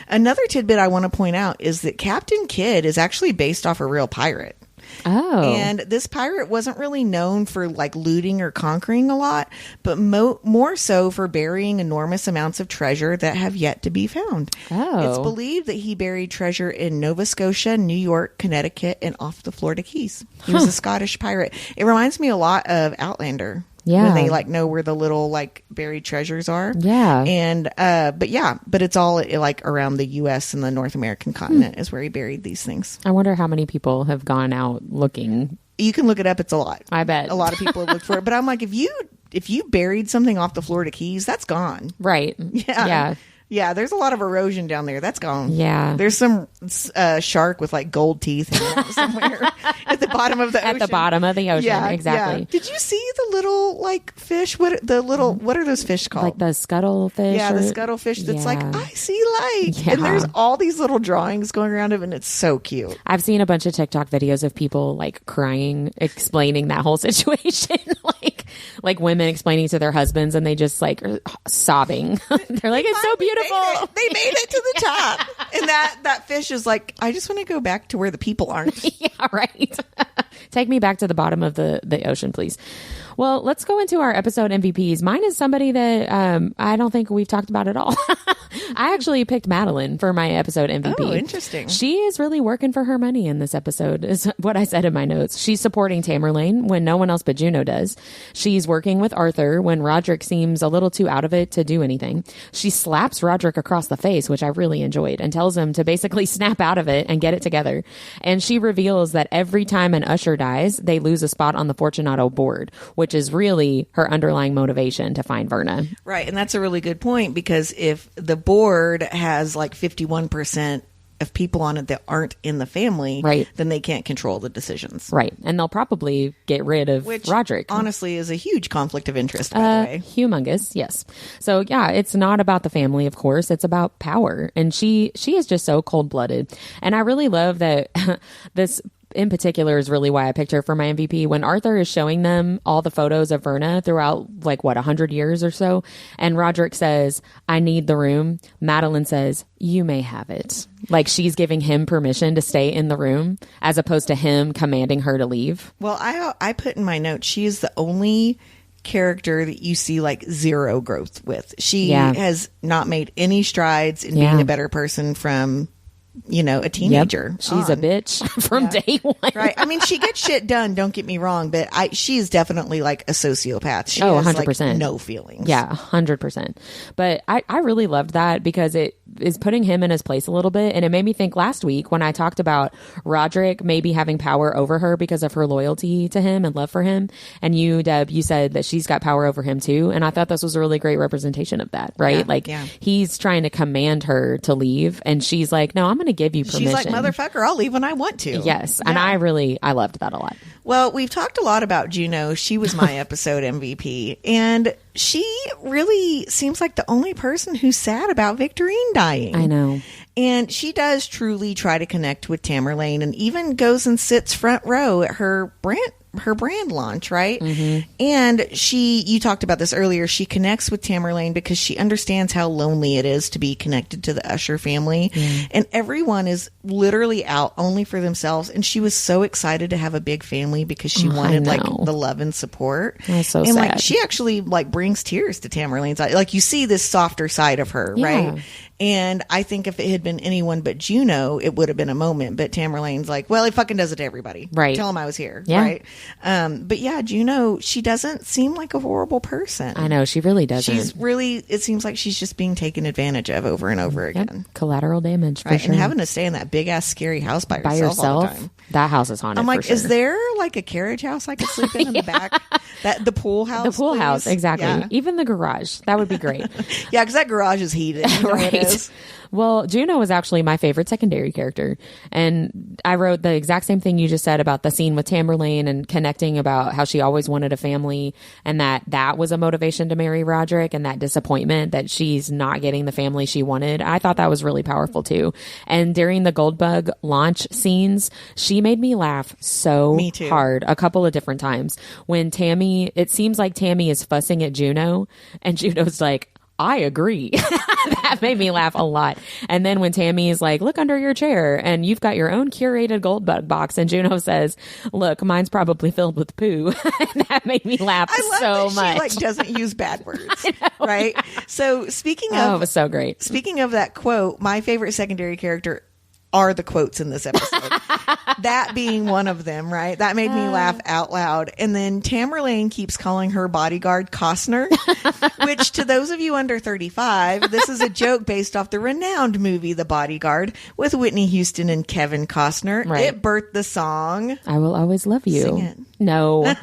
another tidbit I want to point out is that Captain Kidd is actually based off a real pirate. Oh. And this pirate wasn't really known for like looting or conquering a lot, but more so for burying enormous amounts of treasure that have yet to be found. Oh. It's believed that he buried treasure in Nova Scotia, New York, Connecticut, and off the Florida Keys. He was a Scottish pirate. It reminds me a lot of Outlander. Yeah. When they like know where the little like buried treasures are. Yeah. And, but it's all like around the U.S. and the North American continent is where he buried these things. I wonder how many people have gone out looking. You can look it up. It's a lot. I bet. A lot of people have looked for it. But I'm like, if you buried something off the Florida Keys, that's gone. Right. Yeah. Yeah. Yeah, there's a lot of erosion down there. That's gone. Yeah. There's some shark with like gold teeth hanging out somewhere at the bottom of the ocean. At the bottom of the ocean. Yeah, exactly. Yeah. Did you see the little like fish? What are those fish called? Like the scuttlefish? Yeah, the scuttlefish that's like, I see light. Yeah. And there's all these little drawings going around him, and it's so cute. I've seen a bunch of TikTok videos of people like crying, explaining that whole situation. like women explaining to their husbands, and they just like are sobbing. They're like, it's so beautiful. They made it to the top. And that fish is like, I just want to go back to where the people aren't. Yeah, right. Take me back to the bottom of the ocean, please. Well, let's go into our episode MVPs. Mine is somebody that I don't think we've talked about at all. I actually picked Madeline for my episode MVP. Oh, interesting. She is really working for her money in this episode, is what I said in my notes. She's supporting Tamerlane when no one else but Juno does. She's working with Arthur when Roderick seems a little too out of it to do anything. She slaps Roderick across the face, which I really enjoyed, and tells him to basically snap out of it and get it together. And she reveals that every time an usher dies, they lose a spot on the Fortunato board, which is really her underlying motivation to find Verna. Right. And that's a really good point, because if the board has like 51% of people on it that aren't in the family, right, then they can't control the decisions. Right. And they'll probably get rid of Roderick. Honestly is a huge conflict of interest, by the way. Humongous, yes. So yeah, it's not about the family, of course. It's about power. And she is just so cold-blooded. And I really love that this in particular is really why I picked her for my MVP. When Arthur is showing them all the photos of Verna throughout 100 years or so, and Roderick says, I need the room, Madeline says, you may have it. Like she's giving him permission to stay in the room as opposed to him commanding her to leave. Well, I put in my notes, she is the only character that you see like zero growth with. She has not made any strides in being a better person from a teenager. Yep. She's a bitch from day one. Right. I mean, she gets shit done, don't get me wrong, but she is definitely like a sociopath. She has 100%. Like no feelings. Yeah, 100%. But I really loved that because it is putting him in his place a little bit. And it made me think last week when I talked about Roderick maybe having power over her because of her loyalty to him and love for him. And you, Deb, you said that she's got power over him too. And I thought this was a really great representation of that, right? He's trying to command her to leave. And she's like, no, I'm going to give you permission. She's like, motherfucker, I'll leave when I want to. Yes. And I loved that a lot. Well, we've talked a lot about Juno. She was my episode MVP. And she really seems like the only person who's sad about Victorine dying. I know. And she does truly try to connect with Tamerlane and even goes and sits front row at her her brand launch, right? And you talked about this earlier, she connects with Tamerlane because she understands how lonely it is to be connected to the Usher family. And everyone is literally out only for themselves. And she was so excited to have a big family because she wanted like the love and support. That's so and sad. like she actually like brings tears to Tamerlane's eye. Like you see this softer side of her, right? And I think if it had been anyone but Juno, it would have been a moment. But Tamerlane's like, well, he fucking does it to everybody. Right. Tell him I was here. Yeah. Right. But yeah, Juno, she doesn't seem like a horrible person. I know, she really doesn't. She's really, it seems like she's just being taken advantage of over and over again. Collateral damage, for Right. sure. And having to stay in that big ass scary house by yourself all the time. That house is haunted. I'm like, for sure. is there like a carriage house I could sleep in the back? The pool house? The pool please? house, exactly. Yeah. Even the garage. That would be great. Yeah, because that garage is heated. You know Right. it is. Well, Juno was actually my favorite secondary character. And I wrote the exact same thing you just said about the scene with Tamerlane and connecting about how she always wanted a family and that was a motivation to marry Roderick, and that disappointment that she's not getting the family she wanted. I thought that was really powerful too. And during the Goldbug launch scenes, she made me laugh so Me too. hard a couple of different times. When it seems like Tammy is fussing at Juno and Juno's like, I agree. That made me laugh a lot. And then when Tammy is like, look under your chair and you've got your own curated Goldbug box, and Juno says, look, mine's probably filled with poo. That made me laugh I love so that much. she like doesn't use bad words, right? So speaking of, Oh, it was so great. Speaking of that quote, my favorite secondary character are the quotes in this episode. That being one of them, right? That made me laugh out loud. And then Tamerlane keeps calling her bodyguard Costner, which to those of you under 35, this is a joke based off the renowned movie The Bodyguard with Whitney Houston and Kevin Costner. Right. It birthed the song. I Will Always Love You. Sing it. No.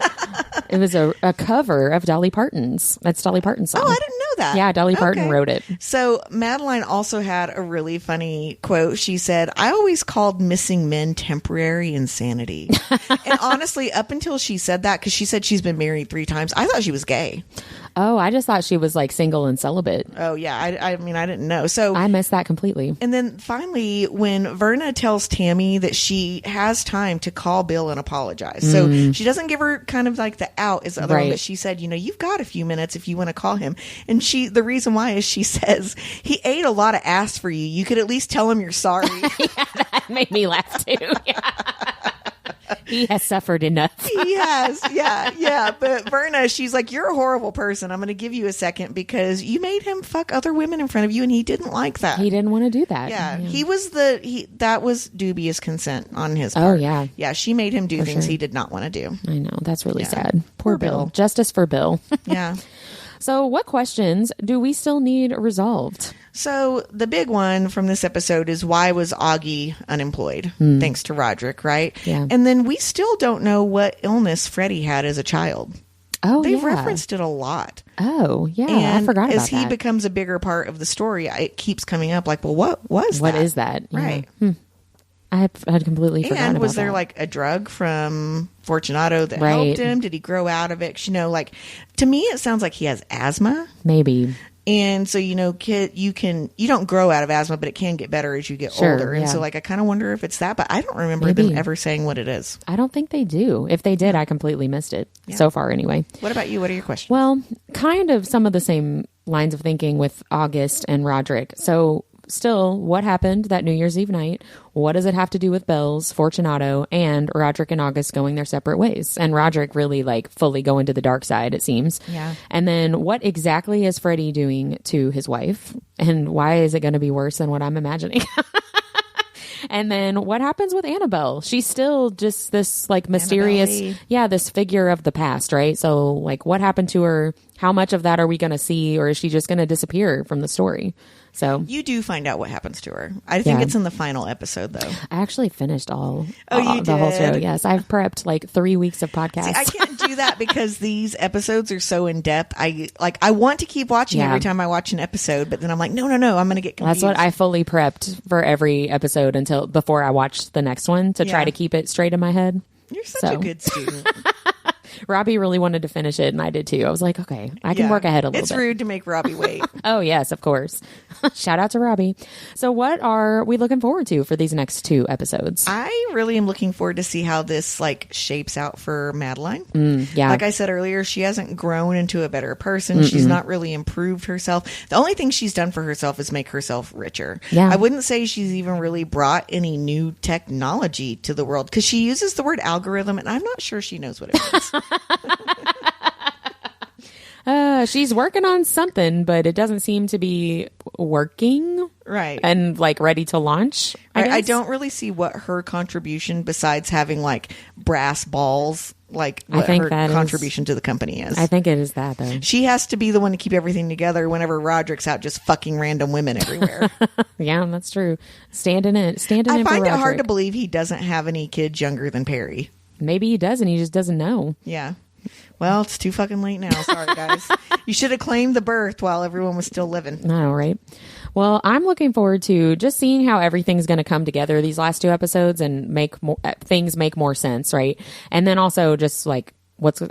It was a cover of Dolly Parton's. That's Dolly Parton's song. Oh, I didn't know that. Yeah, Dolly Parton wrote it. So Madeline also had a really funny quote. She said, I always called missing men temporary insanity. And honestly, up until she said that, because she said she's been married 3 times, I thought she was gay. Oh, I just thought she was like single and celibate. Oh, yeah. I mean, I didn't know. So I missed that completely. And then finally, when Verna tells Tammy that she has time to call Bill and apologize. So she doesn't give her kind of like the out as the other one, but she said, you've got a few minutes if you want to call him. And the reason why is she says, he ate a lot of ass for you. You could at least tell him you're sorry. Yeah, that made me laugh too. He has suffered enough. He has. Yeah. But Verna, she's like, you're a horrible person. I'm going to give you a second because you made him fuck other women in front of you and he didn't like that. He didn't want to do that. Yeah. That was dubious consent on his part. Oh, yeah. Yeah. She made him do things he did not want to do. I know. That's really Yeah. sad. Poor Bill. Justice for Bill. Yeah. So what questions do we still need resolved? So the big one from this episode is, why was Augie unemployed? Thanks to Roderick, right? Yeah. And then we still don't know what illness Freddie had as a child. Oh, They've yeah. referenced it a lot. Oh, yeah. And I forgot about as he that. becomes a bigger part of the story, it keeps coming up like, well, what was that? What is that? Yeah. Right. I had completely forgotten And about was there that. like a drug from Fortunato that Right. helped him? Did he grow out of it? 'Cause, like, to me, it sounds like he has asthma. Maybe. And so, kid, you don't grow out of asthma, but it can get better as you get Sure, older. And yeah. so, like, I kind of wonder if it's that, but I don't remember Maybe. them ever saying what it is. I don't think they do. If they did, I completely missed it. So far, anyway. What about you? What are your questions? Well, kind of some of the same lines of thinking with August and Roderick. So still, what happened that New Year's Eve night? What does it have to do with Bells, Fortunato, and Roderick and August going their separate ways? And Roderick really fully going to the dark side, it seems. Yeah. And then what exactly is Freddie doing to his wife? And why is it going to be worse than what I'm imagining? And then what happens with Annabelle? She's still just this mysterious, Annabelle-y. this figure of the past, right? So what happened to her? How much of that are we going to see? Or is she just going to disappear from the story? So you do find out what happens to her. I think Yeah. it's in the final episode, though. I actually finished the whole show. did? Yes. I've prepped 3 weeks of podcasts. See, I can't do that because these episodes are so in depth. I want to keep watching Yeah. every time I watch an episode, but then I'm like, no, I'm going to get confused. That's what I fully prepped for every episode before I watched the next one to try Yeah. to keep it straight in my head. You're such So. a good student. Robbie really wanted to finish it, and I did too. I was like, okay, I can work ahead a little bit. It's rude to make Robbie wait. Oh, yes, of course. Shout out to Robbie. So what are we looking forward to for these next 2 episodes? I really am looking forward to see how this like shapes out for Madeline. Yeah. Like I said earlier, she hasn't grown into a better person. She's not really improved herself. The only thing she's done for herself is make herself richer. Yeah. I wouldn't say she's even really brought any new technology to the world because she uses the word algorithm and I'm not sure she knows what it means. She's working on something, but it doesn't seem to be working. Right. And like ready to launch. I don't really see what her contribution besides having like brass balls, like what her contribution to the company is. I think it is that though. She has to be the one to keep everything together whenever Roderick's out just fucking random women everywhere. Yeah, that's true. Standing in I for find it Roderick. hard to believe he doesn't have any kids younger than Perry. Maybe he does and he just doesn't know. Yeah. Well, it's too fucking late now. Sorry, guys. You should have claimed the birth while everyone was still living. I know, right? Well, I'm looking forward to just seeing how everything's going to come together these last 2 episodes and make things make more sense, right? And then also just like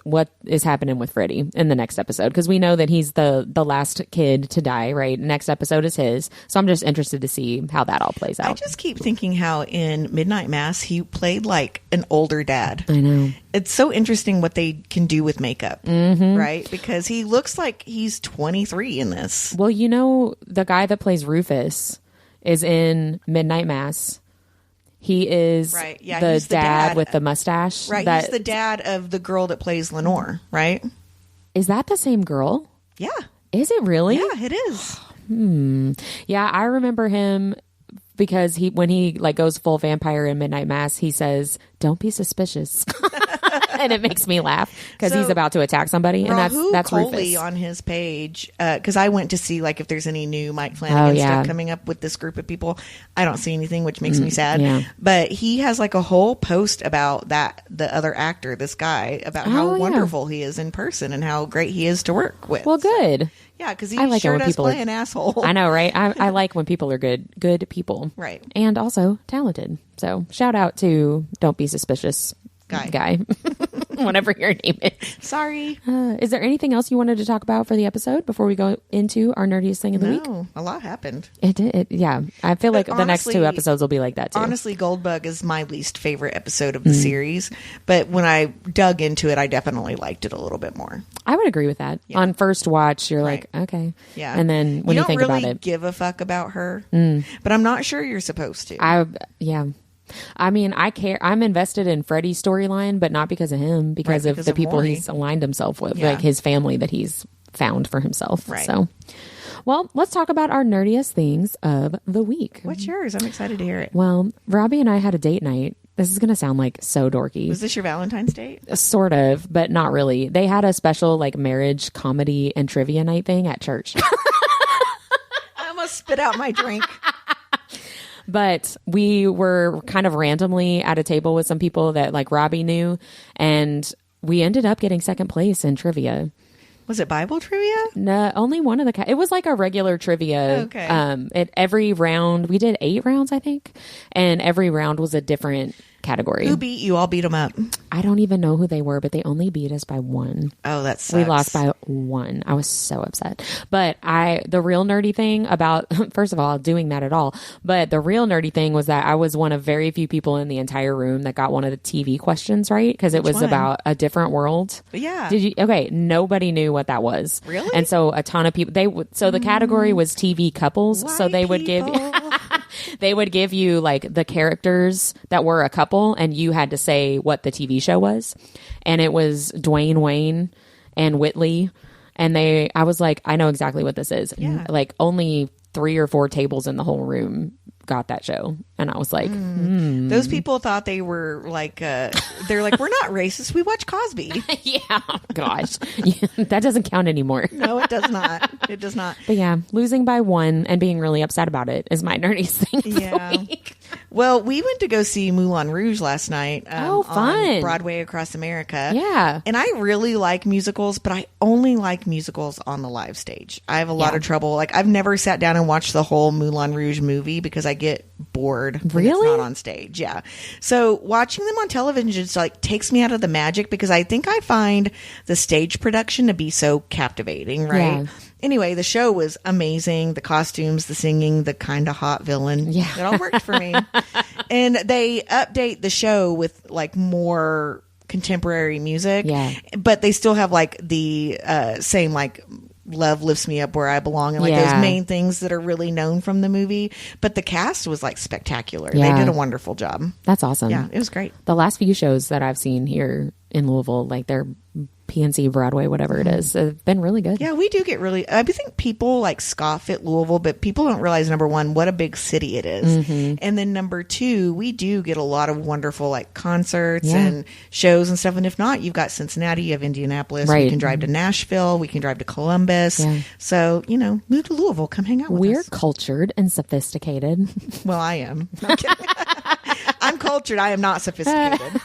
what is happening with Freddie in the next episode, because we know that he's the last kid to die, right? Next episode is his, so I'm just interested to see how that all plays out. I just keep thinking how in Midnight Mass he played like an older dad. I know. It's so interesting what they can do with makeup, right? Because he looks like he's 23 in this. Well, you know, the guy that plays Rufus is in Midnight Mass. He is he's the dad with the mustache. Right, he's the dad of the girl that plays Lenore, right? Is that the same girl? Yeah. Is it really? Yeah, it is. Yeah, I remember him because when he like goes full vampire in Midnight Mass, he says, "Don't be suspicious." And it makes me laugh because he's about to attack somebody, and that's Coley Rufus. on his page, because I went to see like if there's any new Mike Flanagan stuff coming up with this group of people. I don't see anything, which makes me sad. Yeah. But he has like a whole post about the other actor, this guy, about how wonderful he is in person and how great he is to work with. Well, good. Yeah, because he like sure when does people play an asshole. I know, right? I like when people are good people, right? And also talented. So shout out to Don't Be Suspicious guy. Whatever your name is. Sorry. Is there anything else you wanted to talk about for the episode before we go into our nerdiest thing of the week? No, a lot happened. It did. Yeah. I feel like the next 2 episodes will be like that too. Honestly, Goldbug is my least favorite episode of the series. But when I dug into it, I definitely liked it a little bit more. I would agree with that. Yeah. On first watch, you're like, okay. Yeah. And then when you think really about it, give a fuck about her. But I'm not sure you're supposed to. Yeah. I mean, I care. I'm invested in Freddie's storyline, but not because of him, because of the people Maury. he's aligned himself with, like his family that he's found for himself. Right. So, well, let's talk about our nerdiest things of the week. What's yours? I'm excited to hear it. Well, Robbie and I had a date night. This is going to sound like so dorky. Was this your Valentine's date? Sort of, but not really. They had a special like marriage, comedy, and trivia night thing at church. I almost spit out my drink. But we were kind of randomly at a table with some people that like Robbie knew, and we ended up getting second place in trivia. Was it Bible trivia? No, only one of the. It was like a regular trivia. Okay. At every round, we did 8 rounds, I think, and every round was a different category. Who beat you? I'll beat them up. I don't even know who they were, but they only beat us by 1. Oh, that sucks. We lost by 1. I was so upset. But the real nerdy thing about, first of all, doing that at all, but the real nerdy thing was that I was one of very few people in the entire room that got one of the TV questions right, because it was about a different world. Yeah. Did you? Okay, nobody knew what that was. Really? And so a ton of people, so the category was TV couples, so they would give they would give you like the characters that were a couple, and you had to say what the TV show was. And it was Dwayne Wayne and Whitley. And I was like, I know exactly what this is. Yeah. Like only 3 or 4 tables in the whole room got that show. And I was like, Those people thought they were like, they're like, we're not racist. We watch Cosby. yeah, gosh, that doesn't count anymore. No, it does not. It does not. But yeah, losing by 1 and being really upset about it is my nerdiest thing. Yeah. Well, we went to go see Moulin Rouge last night. Fun. On Broadway across America. Yeah. And I really like musicals, but I only like musicals on the live stage. I have a lot of trouble. Like, I've never sat down and watched the whole Moulin Rouge movie because I get bored when it's not on stage. Yeah. So watching them on television just like takes me out of the magic because I think I find the stage production to be so captivating, right? Yeah. Anyway, the show was amazing. The costumes, the singing, the kind of hot villain. Yeah. It all worked for me. And they update the show with like more contemporary music. Yeah. But they still have like the same like Love Lifts Me Up Where I Belong and like those main things that are really known from the movie. But the cast was like spectacular. Yeah. They did a wonderful job. That's awesome. Yeah, it was great. The last few shows that I've seen here in Louisville, like their PNC, Broadway, whatever it is, have been really good. Yeah, we do get really... I think people like scoff at Louisville, but people don't realize, number one, what a big city it is. And then number two, we do get a lot of wonderful like concerts and shows and stuff. And if not, you've got Cincinnati, you have Indianapolis. Right. We can drive to Nashville. We can drive to Columbus. Yeah. So, move to Louisville. Come hang out with us. We're cultured and sophisticated. Well, I am. I'm kidding. I'm cultured. I am not sophisticated.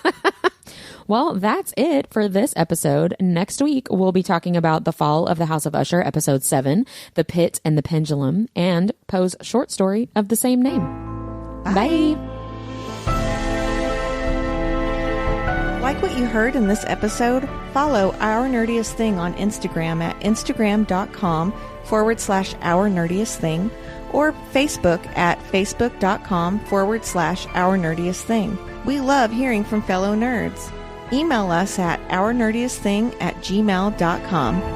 Well, that's it for this episode. Next week, we'll be talking about The Fall of the House of Usher, episode 7, The Pit and the Pendulum, and Poe's short story of the same name. Bye. Like what you heard in this episode? Follow Our Nerdiest Thing on Instagram at instagram.com/Our Nerdiest Thing or Facebook at facebook.com/Our Nerdiest Thing. We love hearing from fellow nerds. Email us at ournerdiestthing@gmail.com.